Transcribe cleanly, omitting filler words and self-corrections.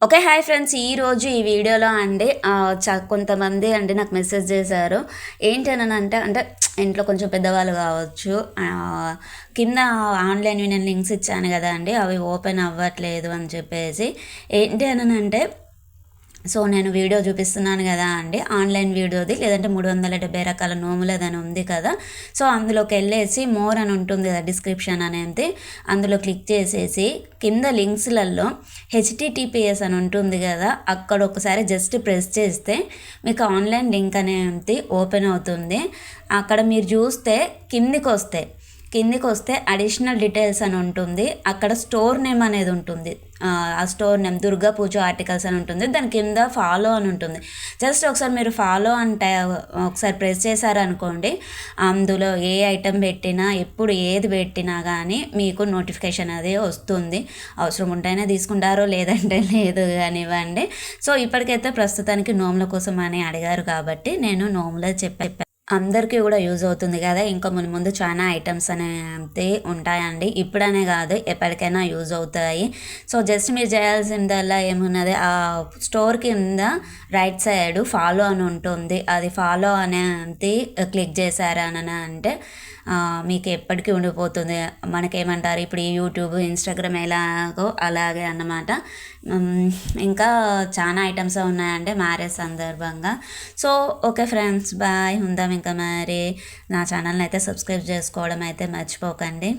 Okay. Hi friends. ఈరోజు ఈ వీడియోలో అండి కొంతమంది అండి నాకు మెసేజ్ చేశారు. ఏంటనంటే ఇంట్లో కొంచెం పెద్దవాళ్ళు కావచ్చు. కింద ఆన్‌లైన్‌వి నేను లింక్స్ ఇచ్చాను కదండీ! అవి ఓపెన్ అవ్వట్లేదు అని చెప్పేసి. ఏంటి అనంటే సో, నేను వీడియో చూపిస్తున్నాను కదా అండి! ఆన్‌లైన్ వీడియోది. లేదంటే 370 రకాల నోములదని ఉంది కదా! సో, అందులోకెళ్ళేసి మోర్ అని ఉంటుంది కదా! డిస్క్రిప్షన్ అనేది. అందులో క్లిక్ చేసేసి కింద లింక్స్‌లలో హెచ్‌టిటిపిఎస్ అని ఉంటుంది కదా! అక్కడ ఒకసారి జస్ట్ ప్రెస్ చేస్తే మీకు ఆన్‌లైన్ లింక్ అనేది ఓపెన్ అవుతుంది. అక్కడ మీరు చూస్తే కిందికొస్తే అడిషనల్ డీటెయిల్స్ అని ఉంటుంది. అక్కడ స్టోర్ నేమ్ అనేది ఉంటుంది. ఆ స్టోర్ నేమ్ దుర్గా పూజ ఆర్టికల్స్ అని ఉంటుంది. దాని కింద ఫాలో అని ఉంటుంది. జస్ట్ ఒకసారి మీరు ఫాలో అంటే ఒకసారి ప్రెస్ చేశారనుకోండి, అందులో ఏ ఐటెం పెట్టినా, ఎప్పుడు ఏది పెట్టినా కానీ మీకు నోటిఫికేషన్ అది వస్తుంది. అవసరం ఉంటేనే తీసుకుంటారో లేదంటే లేదు కానివ్వండి. సో, ఇప్పటికైతే ప్రస్తుతానికి నోముల కోసం అని అడిగారు కాబట్టి నేను నోములే చెప్పా. అందరికీ కూడా యూజ్ అవుతుంది కదా! ఇంకా ముందు చాలా ఐటెమ్స్ అనేవి ఉంటాయండి. ఇప్పుడనే కాదు, ఎప్పటికైనా యూజ్ అవుతాయి. సో, జస్ట్ మీరు చేయాల్సిందల్లా ఏమున్నది, ఆ స్టోర్ కింద రైట్ సైడ్ ఫాలో అని ఉంటుంది. అది ఫాలో అనేది క్లిక్ చేశారని అంటే మీకు ఎప్పటికీ ఉండిపోతుంది. మనకేమంటారు, ఇప్పుడు ఈ యూట్యూబ్, ఇన్స్టాగ్రామ్ ఎలాగో అలాగే అన్నమాట. ఇంకా చాలా ఐటమ్స్ ఉన్నాయండి మ్యారేజ్ సందర్భంగా. So, okay friends, bye. ఉందాం ఇంకా మరి. నా ఛానల్ని అయితే సబ్స్క్రైబ్ చేసుకోవడం అయితే మర్చిపోకండి.